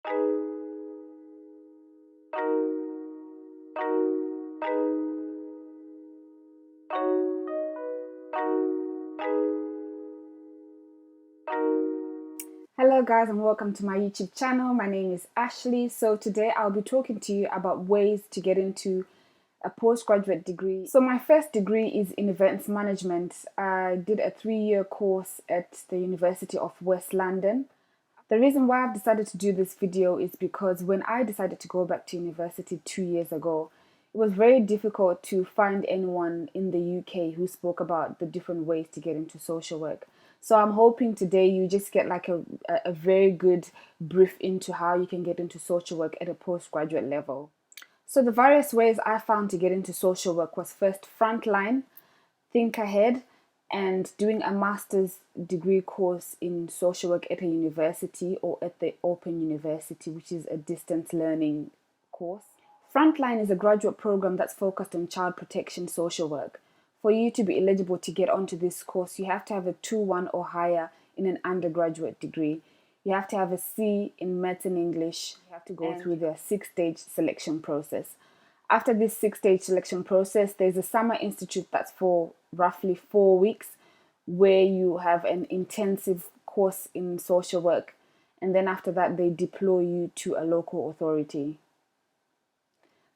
Hello guys, and welcome to my YouTube channel. My name is Ashley. So today I'll be talking to you about ways to get into a postgraduate degree. So my first degree is in events management. I did a 3-year course at the University of West London. The reason why I've decided to do this video is because when I decided to go back to university 2 years ago, it was very difficult to find anyone in the UK who spoke about the different ways to get into social work. So I'm hoping today you just get like a very good brief into how you can get into social work at a postgraduate level. So the various ways I found to get into social work was first Frontline, Think Ahead, and doing a master's degree course in social work at a university or at the Open University, which is a distance learning course. Frontline is a graduate program that's focused on child protection social work. For you to be eligible to get onto this course, you have to have a 2-1 or higher in an undergraduate degree. You have to have a C in Maths and English. You have to go through the 6-stage selection process. After this 6-stage selection process, there's a summer institute that's for roughly 4 weeks where you have an intensive course in social work. And then after that, they deploy you to a local authority.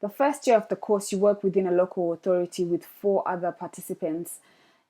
The first year of the course, you work within a local authority with 4 other participants,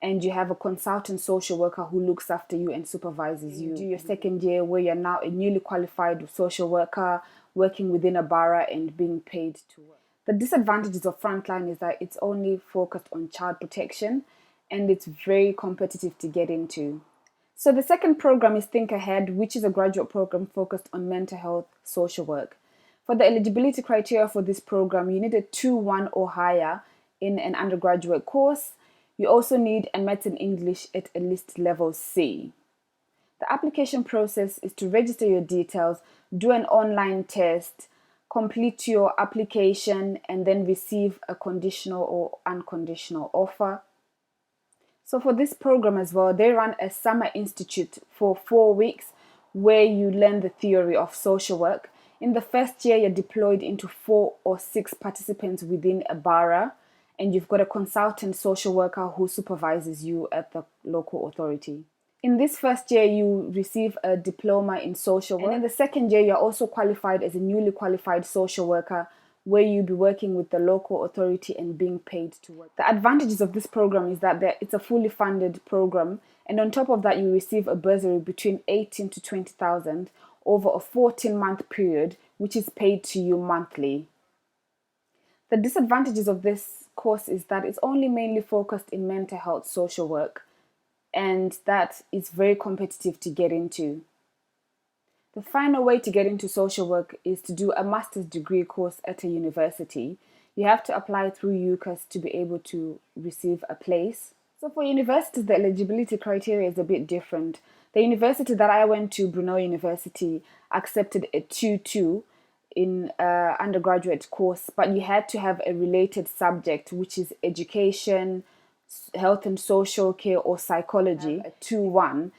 and you have a consultant social worker who looks after you and supervises you. You do your second year where you're now a newly qualified social worker working within a borough and being paid to work. The disadvantages of Frontline is that it's only focused on child protection and it's very competitive to get into. So the second program is Think Ahead, which is a graduate program focused on mental health social work. For the eligibility criteria for this program, you need a 2-1 or higher in an undergraduate course. You also need a Maths and English at at least level C. The application process is to register your details, do an online test, complete your application, and then receive a conditional or unconditional offer. So for this program as well, they run a summer institute for 4 weeks where you learn the theory of social work. In the first year, you're deployed into 4 or 6 participants within a borough, and you've got a consultant social worker who supervises you at the local authority. In this first year, you receive a diploma in social work. And in the second year, you're also qualified as a newly qualified social worker where you'll be working with the local authority and being paid to work. The advantages of this program is that it's a fully funded program, and on top of that, you receive a bursary between 18 to 20,000 over a 14-month period, which is paid to you monthly. The disadvantages of this course is that it's only mainly focused in mental health social work, and that is very competitive to get into. The final way to get into social work is to do a master's degree course at a university. You have to apply through UCAS to be able to receive a place. So for universities, the eligibility criteria is a bit different. The university that I went to, Brunel University, accepted a 2-2 in undergraduate course, but you had to have a related subject, which is education, health and social care, or psychology, a 2-1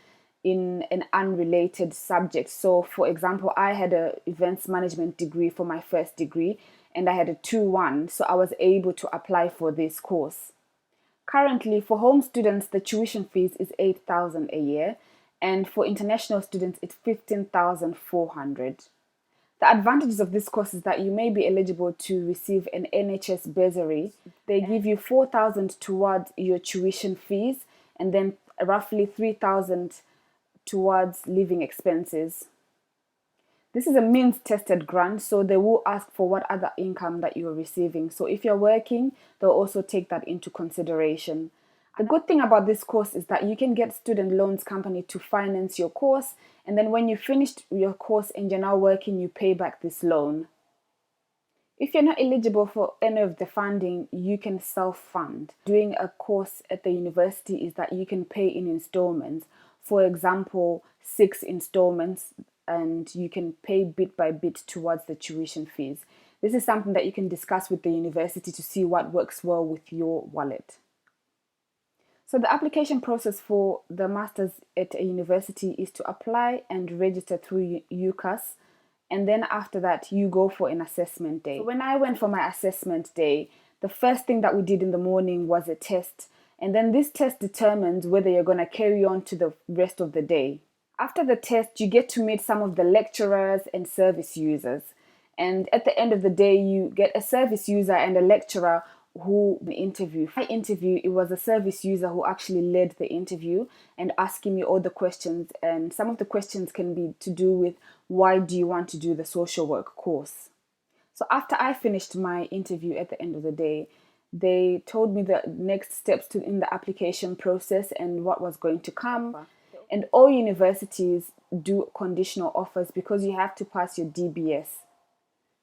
in an unrelated subject. So for example, I had an events management degree for my first degree, and I had a 2-1, so I was able to apply for this course. Currently, for home students, the tuition fees is £8,000 a year, and for international students, it's £15,400. The advantages of this course is that you may be eligible to receive an NHS bursary. They give you £4,000 towards your tuition fees, and then roughly £3,000 towards living expenses. This is a means-tested grant, so they will ask for what other income that you're receiving. So if you're working, they'll also take that into consideration. The good thing about this course is that you can get student loans company to finance your course, and then when you finished your course and you're now working, you pay back this loan. If you're not eligible for any of the funding, you can self-fund. Doing a course at the university is that you can pay in installments. For example, 6 installments, and you can pay bit by bit towards the tuition fees. This is something that you can discuss with the university to see what works well with your wallet. So the application process for the master's at a university is to apply and register through UCAS, and then after that you go for an assessment day. So when I went for my assessment day, the first thing that we did in the morning was a test, and then this test determines whether you're going to carry on to the rest of the day. After the test, you get to meet some of the lecturers and service users. And at the end of the day, you get a service user and a lecturer who interview. My interview, it was a service user who actually led the interview and asking me all the questions. And some of the questions can be to do with, why do you want to do the social work course? So after I finished my interview at the end of the day, they told me the next steps in the application process and what was going to come. And all universities do conditional offers because you have to pass your DBS.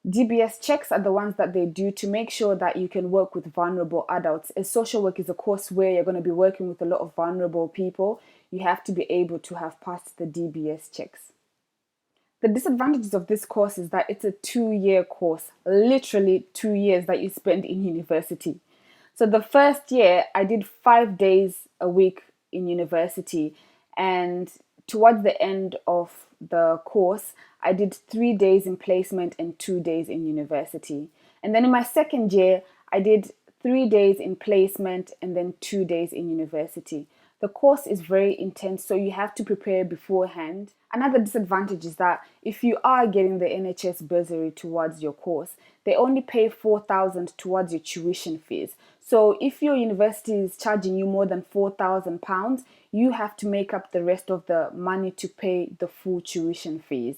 DBS checks are the ones that they do to make sure that you can work with vulnerable adults. As social work is a course where you're going to be working with a lot of vulnerable people, you have to be able to have passed the DBS checks. The disadvantages of this course is that it's a 2-year course, literally 2 years that you spend in university. So the first year, I did 5 days a week in university, and towards the end of the course, I did 3 days in placement and 2 days in university. And then in my second year, I did 3 days in placement and then 2 days in university. The course is very intense, so you have to prepare beforehand. Another disadvantage is that if you are getting the NHS bursary towards your course, they only pay £4,000 towards your tuition fees. So if your university is charging you more than £4,000, you have to make up the rest of the money to pay the full tuition fees.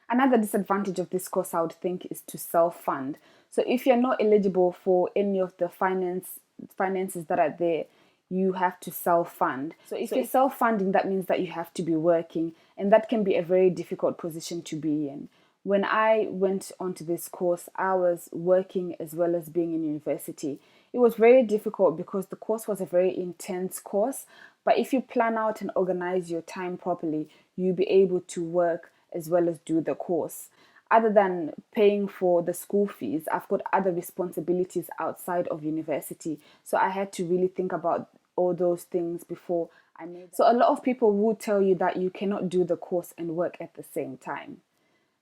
Another disadvantage of this course, I would think, is to self-fund. So if you're not eligible for any of the finances that are there, you have to self-fund. So if you're self-funding, that means that you have to be working, and that can be a very difficult position to be in. When I went onto this course, I was working as well as being in university. It was very difficult because the course was a very intense course, but if you plan out and organize your time properly, you'll be able to work as well as do the course. Other than paying for the school fees, I've got other responsibilities outside of university. So I had to really think about all those things before I made. So a lot of people will tell you that you cannot do the course and work at the same time.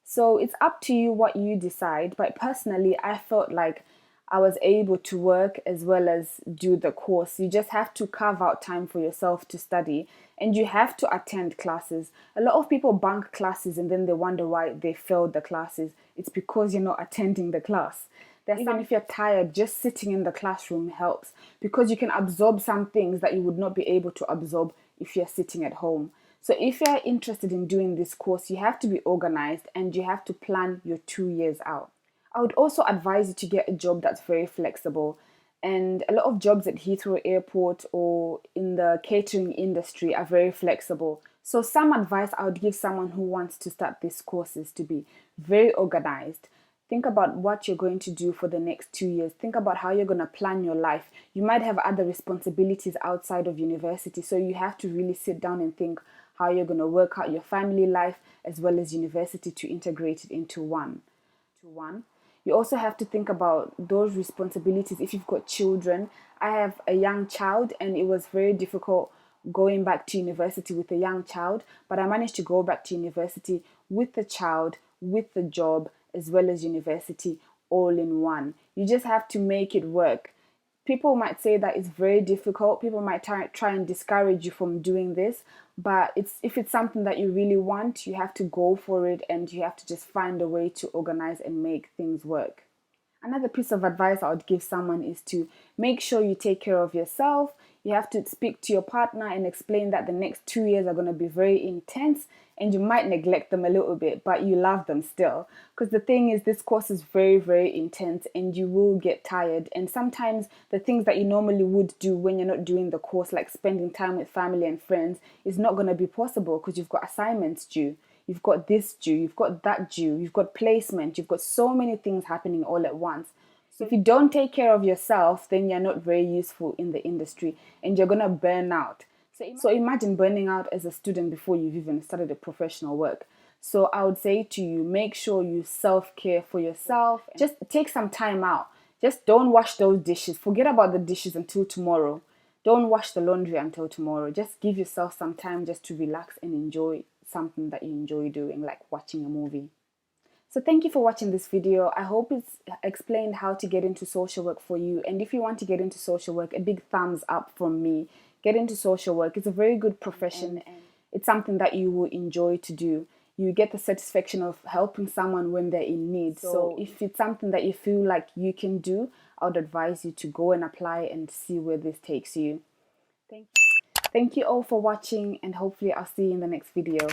So it's up to you what you decide. But personally, I felt like I was able to work as well as do the course. You just have to carve out time for yourself to study, and you have to attend classes. A lot of people bunk classes and then they wonder why they failed the classes. It's because you're not attending the class. Even if you're tired, just sitting in the classroom helps, because you can absorb some things that you would not be able to absorb if you're sitting at home. So if you're interested in doing this course, you have to be organized and you have to plan your 2 years out. I would also advise you to get a job that's very flexible. And a lot of jobs at Heathrow Airport or in the catering industry are very flexible. So some advice I would give someone who wants to start this course is to be very organized. Think about what you're going to do for the next 2 years. Think about how you're going to plan your life. You might have other responsibilities outside of university, so you have to really sit down and think how you're going to work out your family life as well as university to integrate it into one. You also have to think about those responsibilities if you've got children. I have a young child, and it was very difficult going back to university with a young child, but I managed to go back to university with the child, with the job, as well as university all in one. You just have to make it work. People might say that it's very difficult. People might try and discourage you from doing this, but if it's something that you really want, you have to go for it, and you have to just find a way to organize and make things work. Another piece of advice I would give someone is to make sure you take care of yourself. You have to speak to your partner and explain that the next 2 years are going to be very intense, and you might neglect them a little bit, but you love them still. Because the thing is, this course is very, very intense, and you will get tired. And sometimes the things that you normally would do when you're not doing the course, like spending time with family and friends, is not going to be possible because you've got assignments due. You've got this due, you've got that due, you've got placement, you've got so many things happening all at once. So if you don't take care of yourself, then you're not very useful in the industry and you're going to burn out. So imagine burning out as a student before you've even started a professional work. So I would say to you, make sure you self-care for yourself. Just take some time out. Just don't wash those dishes. Forget about the dishes until tomorrow. Don't wash the laundry until tomorrow. Just give yourself some time just to relax and enjoy something that you enjoy doing, like watching a movie. So thank you for watching this video. I hope it's explained how to get into social work for you. And if you want to get into social work, a big thumbs up from me. Get into social work. It's a very good profession. And it's something that you will enjoy to do. You get the satisfaction of helping someone when they're in need. So if it's something that you feel like you can do, I would advise you to go and apply and see where this takes you. Thank you all for watching, and hopefully I'll see you in the next video.